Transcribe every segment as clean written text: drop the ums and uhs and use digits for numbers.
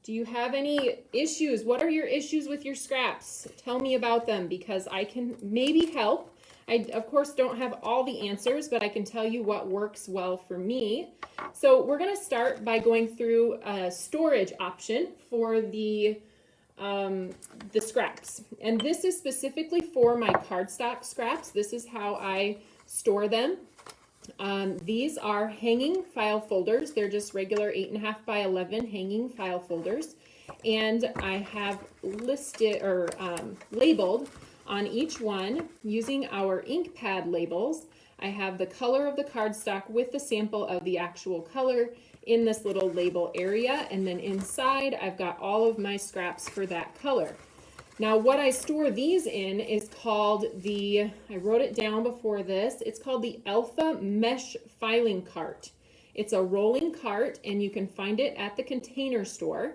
Do you have any issues? What are your issues with your scraps? Tell me about them because I can maybe help. I, of course, don't have all the answers, but I can tell you what works well for me. So we're going to start by going through a storage option for the scraps. And this is specifically for my cardstock scraps. This is how I store them. These are hanging file folders. They're just regular 8.5 by 11 hanging file folders. And I have listed or labeled on each one using our ink pad labels. I have the color of the cardstock with the sample of the actual color in this little label area. And then inside, I've got all of my scraps for that color. Now, what I store these in is called I wrote it down before this, it's called the Alpha Mesh Filing Cart. It's a rolling cart, and you can find it at the Container Store.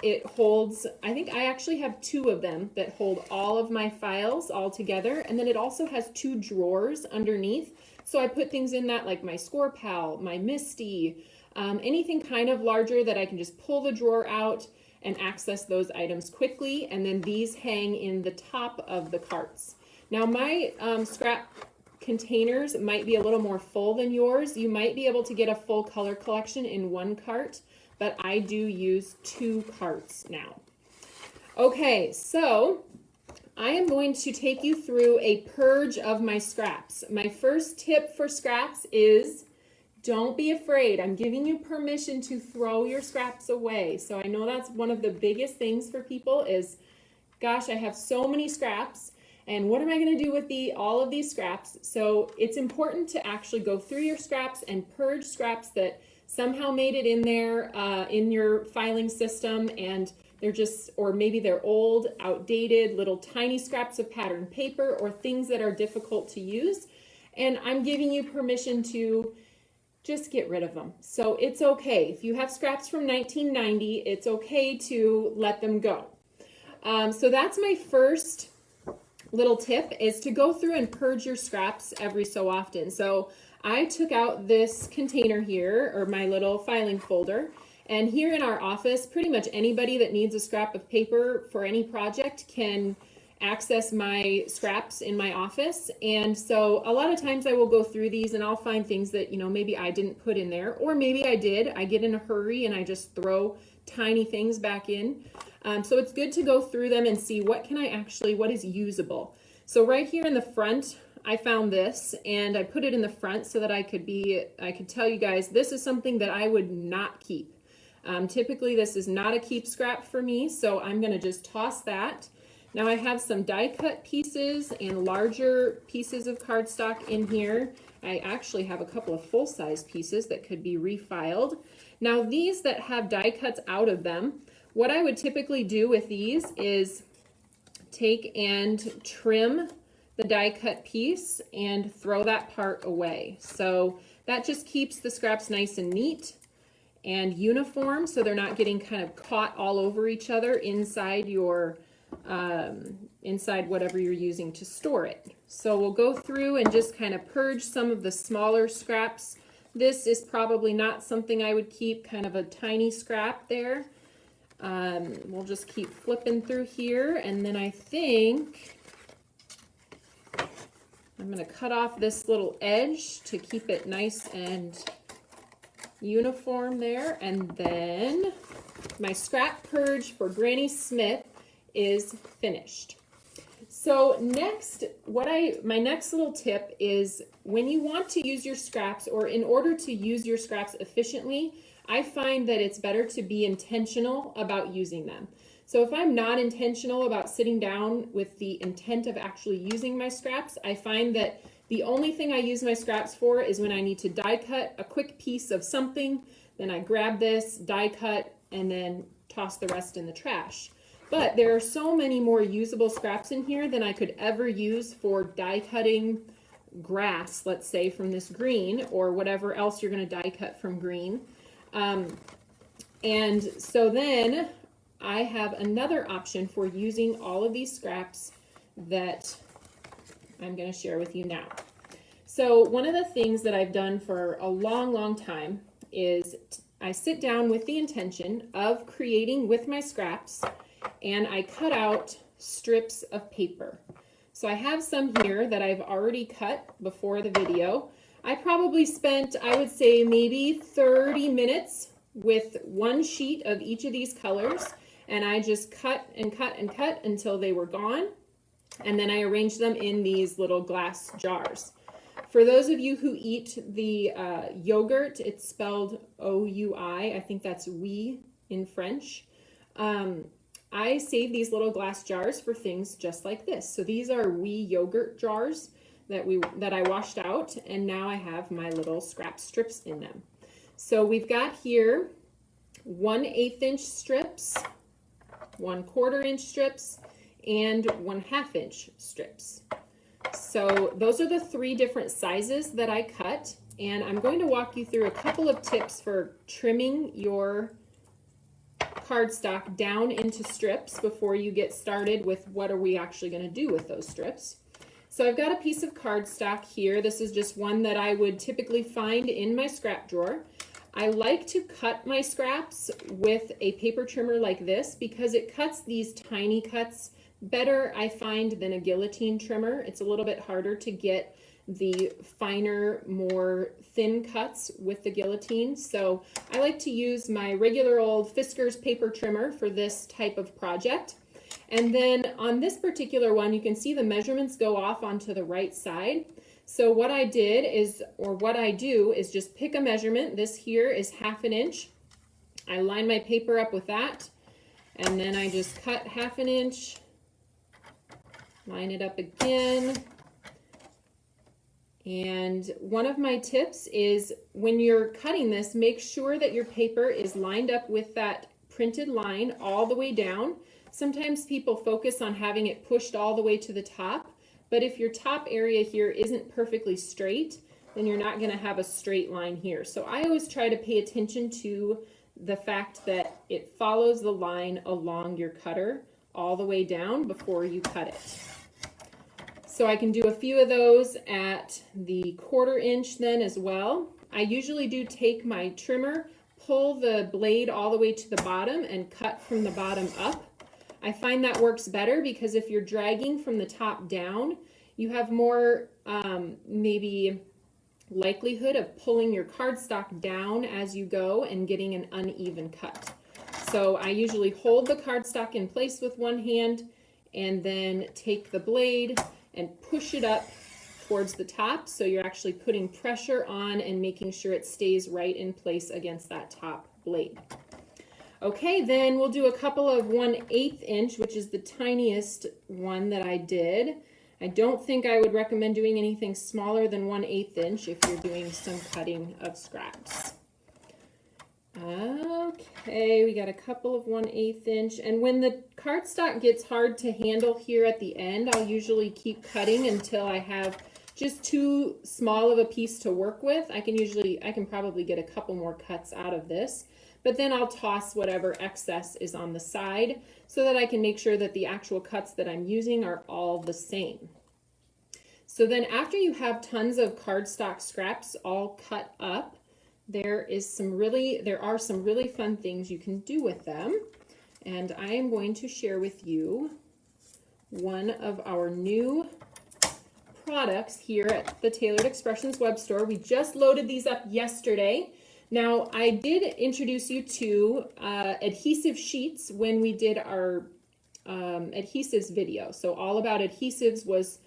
It holds, I think I actually have 2 of them that hold all of my files all together, and then it also has 2 drawers underneath. So I put things in that like my Score Pal, my Misty, anything kind of larger that I can just pull the drawer out and access those items quickly. And then these hang in the top of the carts. Now my scrap containers might be a little more full than yours. You might be able to get a full color collection in 1 cart, but I do use 2 carts now. Okay, so I am going to take you through a purge of my scraps. My first tip for scraps is don't be afraid. I'm giving you permission to throw your scraps away. So I know that's one of the biggest things for people is, gosh, I have so many scraps, and what am I going to do with all of these scraps? So it's important to actually go through your scraps and purge scraps that somehow made it in there in your filing system, and they're just, or maybe they're old, outdated, little tiny scraps of patterned paper or things that are difficult to use. And I'm giving you permission to just get rid of them. So it's okay. If you have scraps from 1990, it's okay to let them go. So that's my first little tip, is to go through and purge your scraps every so often. So I took out this container here, or my little filing folder, and here in our office, pretty much anybody that needs a scrap of paper for any project can access my scraps in my office. And so a lot of times I will go through these and I'll find things that, you know, maybe I didn't put in there, or maybe I did. I get in a hurry and I just throw tiny things back in. So it's good to go through them and see what is usable. So right here in the front, I found this and I put it in the front so that I could tell you guys, this is something that I would not keep. Typically this is not a keep scrap for me, so I'm gonna just toss that. Now I have some die cut pieces and larger pieces of cardstock in here. I actually have a couple of full-size pieces that could be refiled. Now these that have die cuts out of them, what I would typically do with these is take and trim the die cut piece and throw that part away. So that just keeps the scraps nice and neat and uniform, so they're not getting kind of caught all over each other inside your inside whatever you're using to store it. So we'll go through and just kind of purge some of the smaller scraps. This is probably not something I would keep, kind of a tiny scrap there. We'll just keep flipping through here, and then I think I'm going to cut off this little edge to keep it nice and uniform there. And then my scrap purge for Granny Smith is finished. So next, my next little tip is when you want to use your scraps, or in order to use your scraps efficiently, I find that it's better to be intentional about using them. So if I'm not intentional about sitting down with the intent of actually using my scraps, I find that the only thing I use my scraps for is when I need to die cut a quick piece of something, then I grab this, die cut, and then toss the rest in the trash. But there are so many more usable scraps in here than I could ever use for die cutting grass, let's say from this green, or whatever else you're going to die cut from green. And so then I have another option for using all of these scraps that I'm going to share with you now. So one of the things that I've done for a long, long time is I sit down with the intention of creating with my scraps, and I cut out strips of paper. So I have some here that I've already cut before the video. I probably spent, I would say, maybe 30 minutes with one sheet of each of these colors, and I just cut and cut and cut until they were gone, and then I arranged them in these little glass jars. For those of you who eat the yogurt, it's spelled O-U-I. I think that's oui in French. I save these little glass jars for things just like this. So these are oui yogurt jars that I washed out, and now I have my little scrap strips in them. So we've got here 1/8 inch strips, 1/4 inch strips, and 1/2 inch strips. So those are the 3 different sizes that I cut, and I'm going to walk you through a couple of tips for trimming your cardstock down into strips before you get started with what are we actually going to do with those strips. So I've got a piece of cardstock here. This is just one that I would typically find in my scrap drawer. I like to cut my scraps with a paper trimmer like this because it cuts these tiny cuts better, I find, than a guillotine trimmer. It's a little bit harder to get the finer, more thin cuts with the guillotine. So I like to use my regular old Fiskars paper trimmer for this type of project. And then on this particular one, you can see the measurements go off onto the right side. So what I did is, or what I do is just pick a measurement. This here is 1/2 inch. I line my paper up with that, and then I just cut 1/2 inch, line it up again. And one of my tips is when you're cutting this, make sure that your paper is lined up with that printed line all the way down. Sometimes people focus on having it pushed all the way to the top, but if your top area here isn't perfectly straight, then you're not going to have a straight line here. So I always try to pay attention to the fact that it follows the line along your cutter all the way down before you cut it. So I can do a few of those at the 1/4 inch then as well. I usually do take my trimmer, pull the blade all the way to the bottom and cut from the bottom up. I find that works better because if you're dragging from the top down, you have more maybe likelihood of pulling your cardstock down as you go and getting an uneven cut. So I usually hold the cardstock in place with one hand and then take the blade and push it up towards the top, so you're actually putting pressure on and making sure it stays right in place against that top blade. Okay, then we'll do a couple of 1/8 inch, which is the tiniest one that I did. I don't think I would recommend doing anything smaller than 1/8 inch if you're doing some cutting of scraps. Okay, we got a couple of 1/8 inch, and when the cardstock gets hard to handle here at the end, I'll usually keep cutting until I have just too small of a piece to work with. I can probably get a couple more cuts out of this, but then I'll toss whatever excess is on the side so that I can make sure that the actual cuts that I'm using are all the same. So then after you have tons of cardstock scraps all cut up, there are some really fun things you can do with them. And I am going to share with you one of our new products here at the Tailored Expressions web store. We just loaded these up yesterday. Now, I did introduce you to adhesive sheets when we did our adhesives video. So all about adhesives was,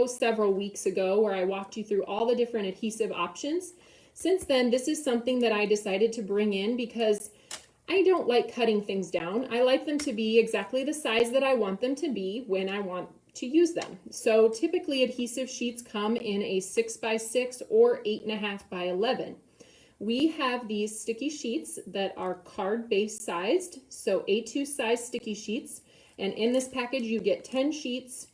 several weeks ago, where I walked you through all the different adhesive options. Since then, this is something that I decided to bring in because I don't like cutting things down. I like them to be exactly the size that I want them to be when I want to use them. So typically adhesive sheets come in a 6x6 or 8.5 by 11. We have these sticky sheets that are card-based sized, so A2 size sticky sheets. And in this package, you get 10 sheets,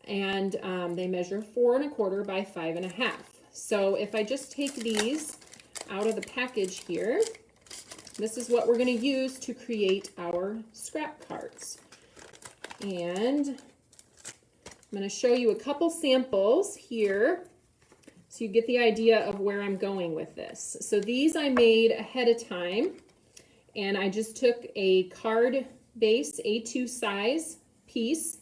and they measure 4 1/4 by 5.5. So if I just take these out of the package here, this is what we're going to use to create our scrap cards. And I'm going to show you a couple samples here. So you get the idea of where I'm going with this. So these I made ahead of time, and I just took a card base A2 size piece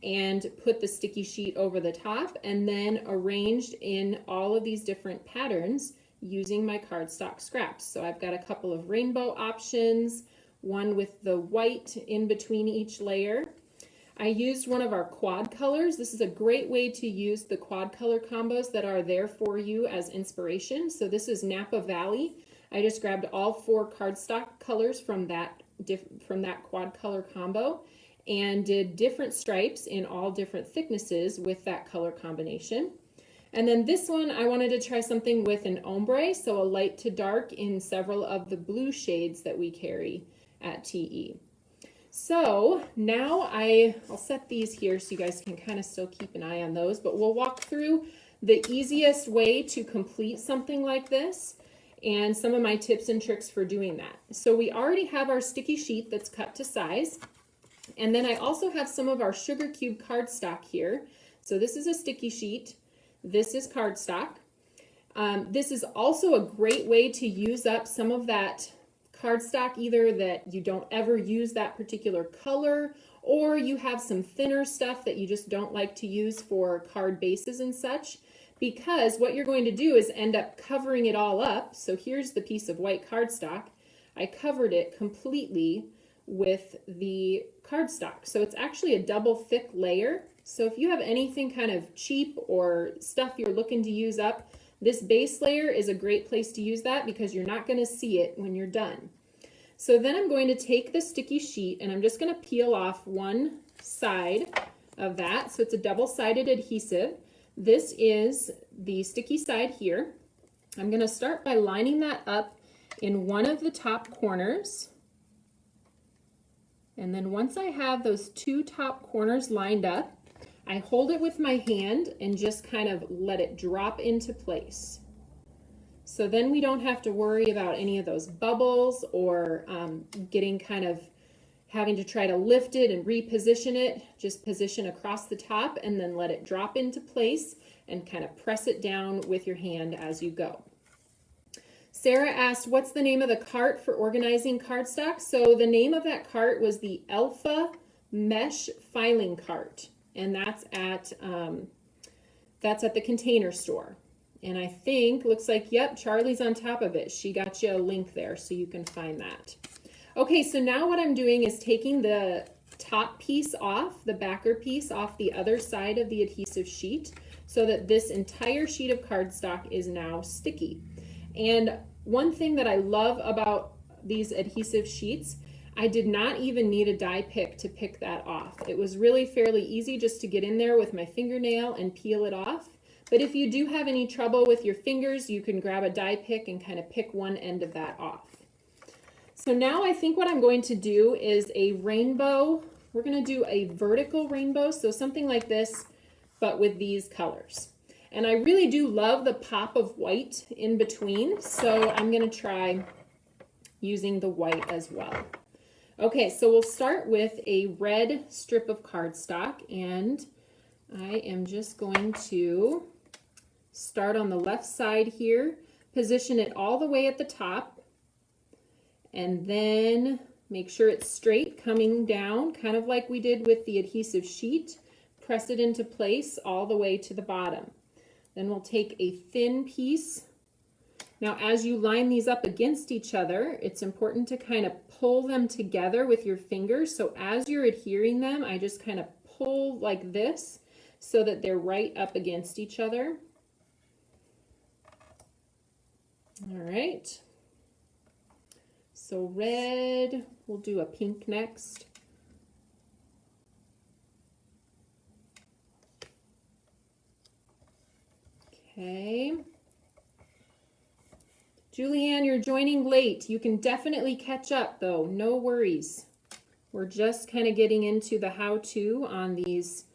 and put the sticky sheet over the top, and then arranged in all of these different patterns using my cardstock scraps. So I've got a couple of rainbow options, one with the white in between each layer. I used one of our quad colors. This is a great way to use the quad color combos that are there for you as inspiration. So this is Napa Valley. I just grabbed all 4 cardstock colors from that quad color combo and did different stripes in all different thicknesses with that color combination. And then this one, I wanted to try something with an ombre, so a light to dark in several of the blue shades that we carry at TE. So now I'll set these here so you guys can kind of still keep an eye on those, but we'll walk through the easiest way to complete something like this and some of my tips and tricks for doing that. So we already have our sticky sheet that's cut to size, and then I also have some of our sugar cube cardstock here. So this is a sticky sheet, this is cardstock. This is also a great way to use up some of that cardstock, either that you don't ever use that particular color, or you have some thinner stuff that you just don't like to use for card bases and such, because what you're going to do is end up covering it all up. So here's the piece of white cardstock. I covered it completely with the cardstock. So it's actually a double thick layer. So if you have anything kind of cheap or stuff you're looking to use up, this base layer is a great place to use that because you're not going to see it when you're done. So then I'm going to take the sticky sheet and I'm just going to peel off one side of that. So it's a double-sided adhesive. This is the sticky side here. I'm going to start by lining that up in one of the top corners. And then once I have those 2 top corners lined up, I hold it with my hand and just kind of let it drop into place. So then we don't have to worry about any of those bubbles or getting kind of having to try to lift it and reposition it. Just position across the top and then let it drop into place and kind of press it down with your hand as you go. Sarah asked, what's the name of the cart for organizing cardstock? So the name of that cart was the Alpha Mesh Filing Cart. And that's at the Container Store. And I think, looks like, yep, Charlie's on top of it. She got you a link there so you can find that. Okay, so now what I'm doing is taking the top piece off, the backer piece off the other side of the adhesive sheet so that this entire sheet of cardstock is now sticky. And one thing that I love about these adhesive sheets, I did not even need a die pick to pick that off. It was really fairly easy just to get in there with my fingernail and peel it off. But if you do have any trouble with your fingers, you can grab a die pick and kind of pick one end of that off. So now I think what I'm going to do is a rainbow. We're going to do a vertical rainbow, so something like this, but with these colors. And I really do love the pop of white in between, so I'm going to try using the white as well. Okay, so we'll start with a red strip of cardstock, and I am just going to start on the left side here, position it all the way at the top, and then make sure it's straight coming down, kind of like we did with the adhesive sheet. Press it into place all the way to the bottom. Then we'll take a thin piece. Now, as you line these up against each other, it's important to kind of pull them together with your fingers. So as you're adhering them, I just kind of pull like this so that they're right up against each other. All right. So red, we'll do a pink next. Okay. Julianne, you're joining late. You can definitely catch up though, no worries. We're just kind of getting into the how-to on these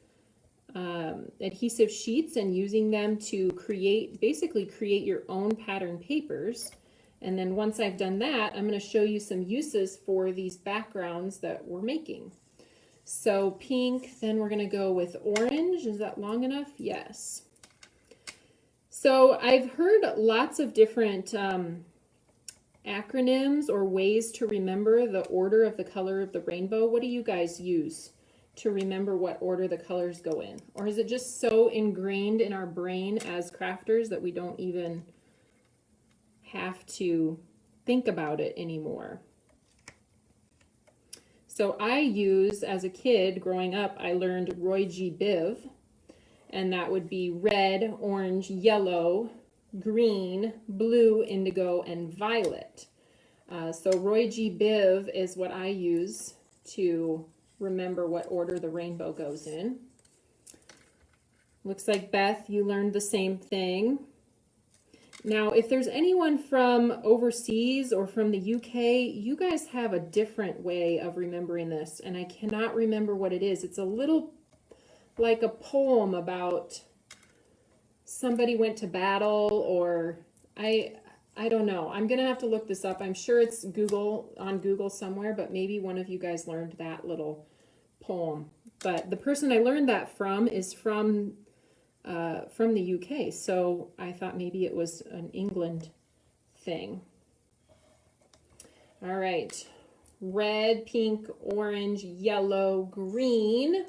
adhesive sheets and using them to basically create your own pattern papers. And then once I've done that, I'm going to show you some uses for these backgrounds that we're making. So pink, then we're going to go with orange. Is that long enough? Yes. So I've heard lots of different acronyms or ways to remember the order of the color of the rainbow. What do you guys use to remember what order the colors go in? Or is it just so ingrained in our brain as crafters that we don't even have to think about it anymore? So I use, as a kid growing up, I learned Roy G. Biv, and that would be red, orange, yellow, green, blue, indigo, and violet. So Roy G. Biv is what I use to remember what order the rainbow goes in. Looks like Beth, you learned the same thing. Now, if there's anyone from overseas or from the UK, you guys have a different way of remembering this, and I cannot remember what it is. It's a little like a poem about somebody went to battle, or I don't know. I'm gonna have to look this up. I'm sure it's on Google somewhere, but maybe one of you guys learned that little poem. But the person I learned that from is from the UK, so I thought maybe it was an England thing. All right, red, pink, orange, yellow, green.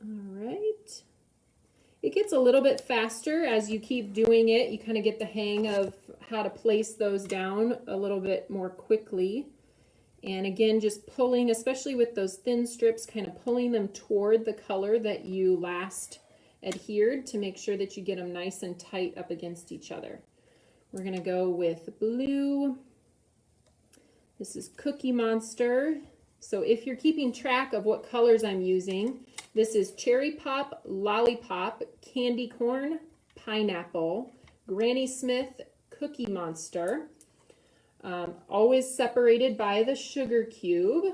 All right. It gets a little bit faster as you keep doing it. You kind of get the hang of how to place those down a little bit more quickly. And again, just pulling, especially with those thin strips, kind of pulling them toward the color that you last adhered to make sure that you get them nice and tight up against each other. We're going to go with blue. This is Cookie Monster. So if you're keeping track of what colors I'm using, this is Cherry Pop, Lollipop, Candy Corn, Pineapple, Granny Smith, Cookie Monster. Always separated by the sugar cube.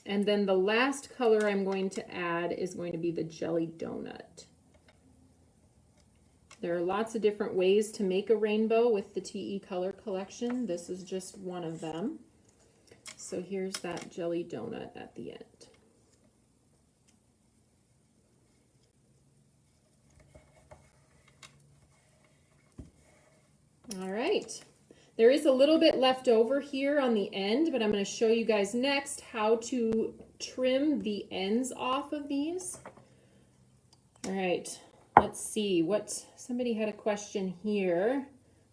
And then the last color I'm going to add is going to be the Jelly Donut. There are lots of different ways to make a rainbow with the TE Color Collection. This is just one of them. So here's that Jelly Donut at the end. All right. There is a little bit left over here on the end, but I'm going to show you guys next how to trim the ends off of these. All right, let's see somebody had a question here.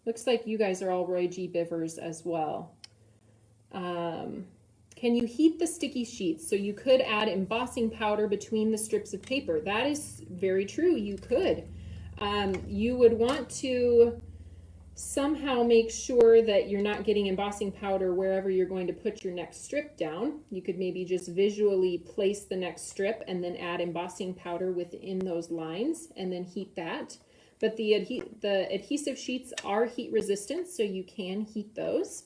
Looks like you guys are all Roy G. Bivers as well. Can you heat the sticky sheets? So you could add embossing powder between the strips of paper. That is very true, you could. You would want to somehow make sure that you're not getting embossing powder wherever you're going to put your next strip down. You could maybe just visually place the next strip and then add embossing powder within those lines and then heat that. But the adhesive sheets are heat resistant, so you can heat those.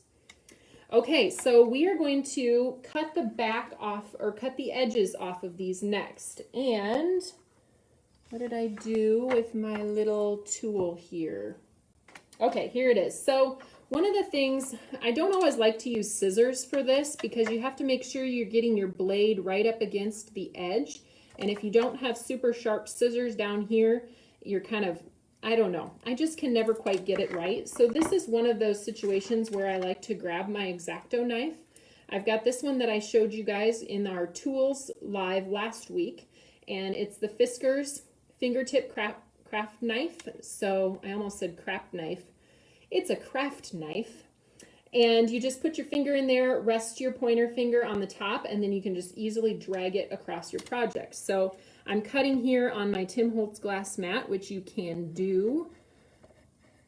Okay, so we are going to cut the back off, or cut the edges off of these next. And what did I do with my little tool here? Okay, here it is. So one of the things, I don't always like to use scissors for this because you have to make sure you're getting your blade right up against the edge. And if you don't have super sharp scissors down here, you're kind of, I don't know, I just can never quite get it right. So this is one of those situations where I like to grab my X-Acto knife. I've got this one that I showed you guys in our tools live last week, and it's the Fiskars fingertip craft knife. So I almost said craft knife. It's a craft knife. And you just put your finger in there, rest your pointer finger on the top, and then you can just easily drag it across your project. So I'm cutting here on my Tim Holtz glass mat, which you can do.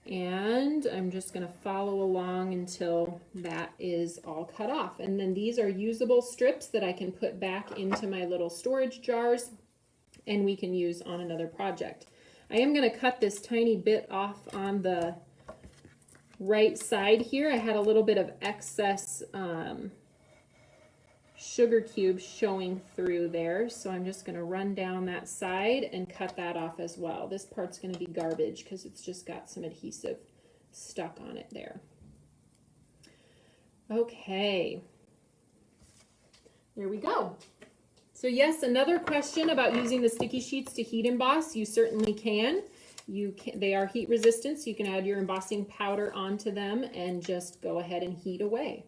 And I'm just going to follow along until that is all cut off. And then these are usable strips that I can put back into my little storage jars and we can use on another project. I am going to cut this tiny bit off on the right side here. I had a little bit of excess sugar cubes showing through there, so I'm just going to run down that side and cut that off as well. This part's going to be garbage because it's just got some adhesive stuck on it there. Okay, there we go. So yes, another question about using the sticky sheets to heat emboss. You certainly can. They are heat resistant, so you can add your embossing powder onto them and just go ahead and heat away.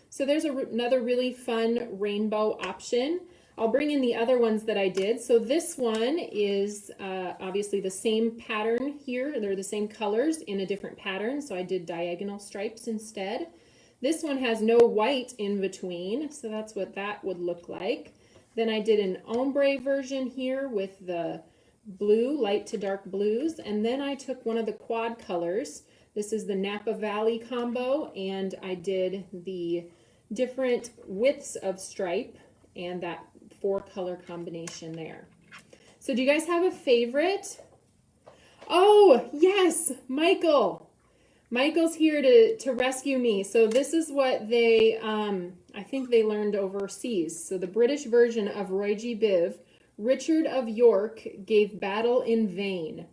So there's another really fun rainbow option. I'll bring in the other ones that I did. So this one is obviously the same pattern here. They're the same colors in a different pattern, so I did diagonal stripes instead. This one has no white in between, so that's what that would look like. Then I did an ombre version here with the blue, light to dark blues, and then I took one of the quad colors. This is the Napa Valley combo, and I did the different widths of stripe and that 4-color combination there. So do you guys have a favorite? Oh, yes, Michael. Michael's here to rescue me. So this is what they, I think they learned overseas. So the British version of Roy G. Biv, Richard of York gave battle in vain.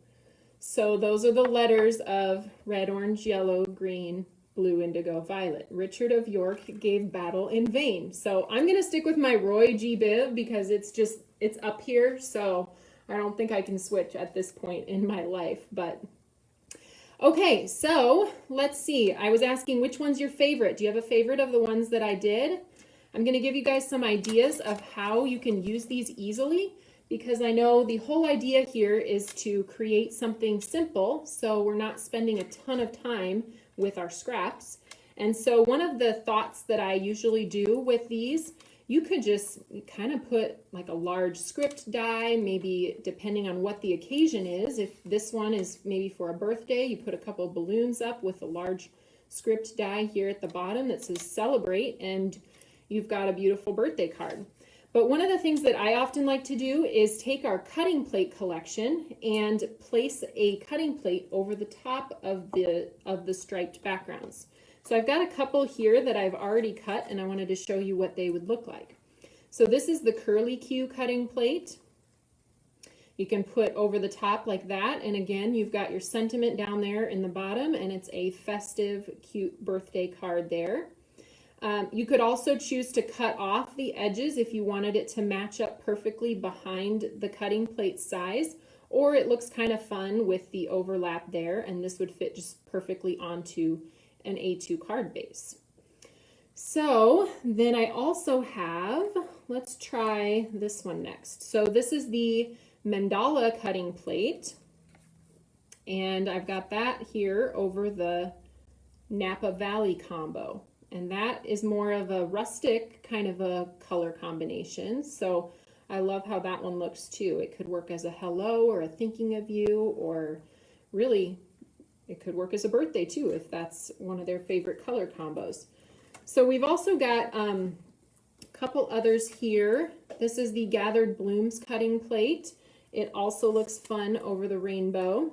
So those are the letters of red, orange, yellow, green, blue, indigo, violet. Richard of York gave battle in vain. So I'm going to stick with my Roy G. Biv because it's up here. So I don't think I can switch at this point in my life, but okay, so let's see. I was asking which one's your favorite. Do you have a favorite of the ones that I did? I'm going to give you guys some ideas of how you can use these easily because I know the whole idea here is to create something simple so we're not spending a ton of time with our scraps. And so one of the thoughts that I usually do with these, you could just kind of put like a large script die, maybe depending on what the occasion is. If this one is maybe for a birthday, you put a couple of balloons up with a large script die here at the bottom that says celebrate, and you've got a beautiful birthday card. But one of the things that I often like to do is take our cutting plate collection and place a cutting plate over the top of the striped backgrounds. So I've got a couple here that I've already cut and I wanted to show you what they would look like. So this is the curly Q cutting plate. You can put over the top like that, and again you've got your sentiment down there in the bottom, and it's a festive, cute birthday card there. You could also choose to cut off the edges if you wanted it to match up perfectly behind the cutting plate size, or it looks kind of fun with the overlap there, and this would fit just perfectly onto an A2 card base. So then I also have, let's try this one next. So this is the mandala cutting plate, and I've got that here over the Napa Valley combo. And that is more of a rustic kind of a color combination. So I love how that one looks too. It could work as a hello or a thinking of you, or really it could work as a birthday too if that's one of their favorite color combos. So we've also got a couple others here. This is the Gathered Blooms cutting plate. It also looks fun over the rainbow,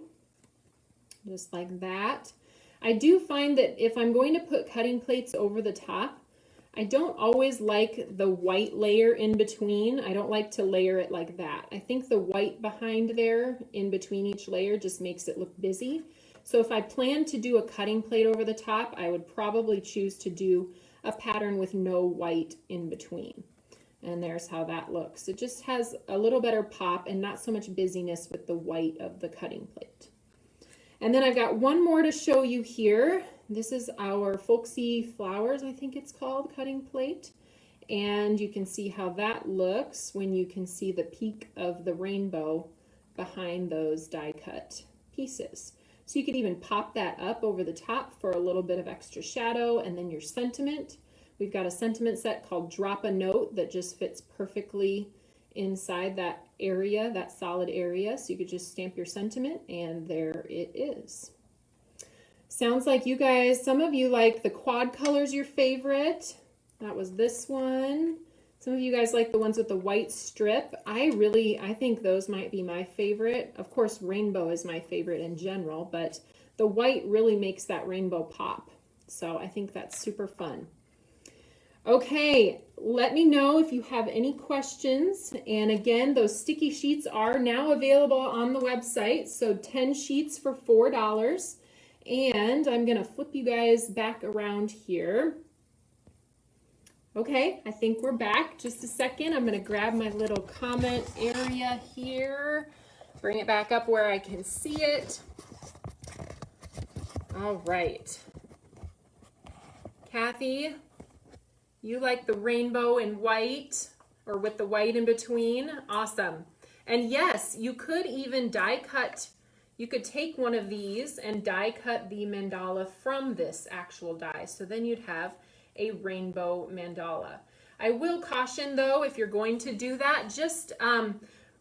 just like that. I do find that if I'm going to put cutting plates over the top, I don't always like the white layer in between. I don't like to layer it like that. I think the white behind there in between each layer just makes it look busy. So if I plan to do a cutting plate over the top, I would probably choose to do a pattern with no white in between. And there's how that looks. It just has a little better pop and not so much busyness with the white of the cutting plate. And then I've got one more to show you here. This is our Folksy Flowers, I think it's called, cutting plate. And you can see how that looks when you can see the peak of the rainbow behind those die cut pieces. So you could even pop that up over the top for a little bit of extra shadow, and then your sentiment. We've got a sentiment set called Drop a Note that just fits perfectly inside that area, that solid area. So you could just stamp your sentiment and there it is. Sounds like you guys, some of you like the quad colors your favorite. That was this one. Some of you guys like the ones with the white strip. I think those might be my favorite. Of course, rainbow is my favorite in general, but the white really makes that rainbow pop. So I think that's super fun. Okay, let me know if you have any questions. And again, those sticky sheets are now available on the website. So 10 sheets for $4. And I'm going to flip you guys back around here. Okay, I think we're back. Just a second. I'm going to grab my little comment area here, bring it back up where I can see it. All right. Kathy, you like the rainbow and white, or with the white in between? Awesome. And yes, you could even die cut. You could take one of these and die cut the mandala from this actual die. So then you'd have a rainbow mandala. I will caution though, if you're going to do that, just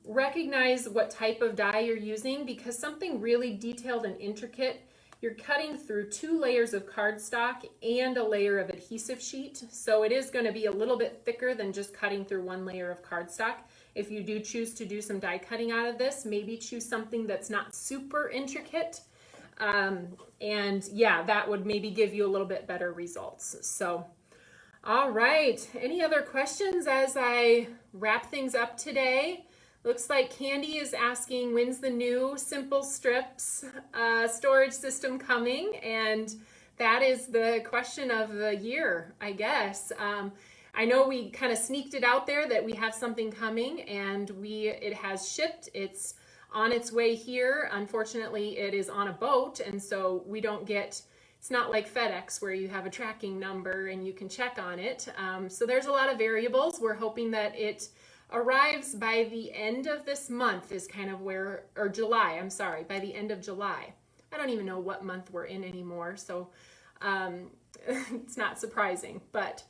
recognize what type of die you're using, because something really detailed and intricate, you're cutting through 2 layers of cardstock and a layer of adhesive sheet. So it is going to be a little bit thicker than just cutting through 1 layer of cardstock. If you do choose to do some die cutting out of this, maybe choose something that's not super intricate. And yeah, that would maybe give you a little bit better results. So, all right. Any other questions as I wrap things up today? Looks like Candy is asking, when's the new Simple Strips storage system coming? And that is the question of the year, I guess. I know we kind of sneaked it out there that we have something coming, and it has shipped. It's on its way here. Unfortunately, it is on a boat, and so we don't get, it's not like FedEx where you have a tracking number and you can check on it. So there's a lot of variables. We're hoping that it arrives by the end of this month is kind of where, or July, I'm sorry, by the end of July. I don't even know what month we're in anymore, so it's not surprising, but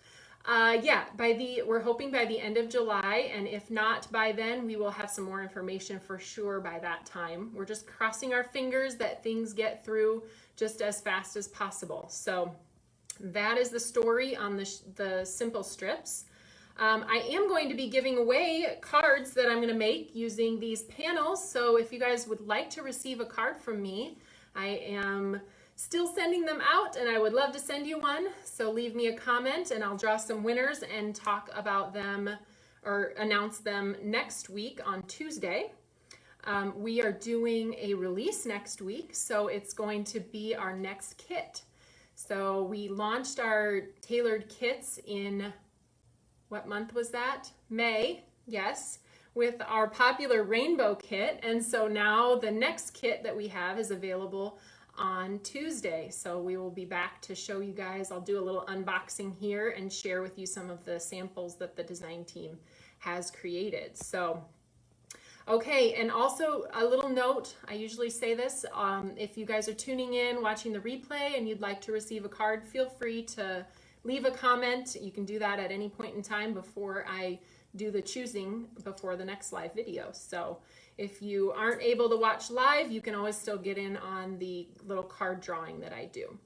yeah, we're hoping by the end of July, and if not by then, we will have some more information for sure by that time. We're just crossing our fingers that things get through just as fast as possible. So that is the story on the Simple Strips. I am going to be giving away cards that I'm going to make using these panels. So if you guys would like to receive a card from me, I am still sending them out, and I would love to send you one. So leave me a comment and I'll draw some winners and talk about them or announce them next week on Tuesday. We are doing a release next week, so it's going to be our next kit. So we launched our tailored kits in, what month was that? May, yes, with our popular rainbow kit. And so now the next kit that we have is available on Tuesday. So we will be back to show you guys. I'll do a little unboxing here and share with you some of the samples that the design team has created. So, okay, and also a little note, I usually say this, if you guys are tuning in, watching the replay, and you'd like to receive a card, feel free to leave a comment. You can do that at any point in time before I do the choosing before the next live video. So if you aren't able to watch live, you can always still get in on the little card drawing that I do.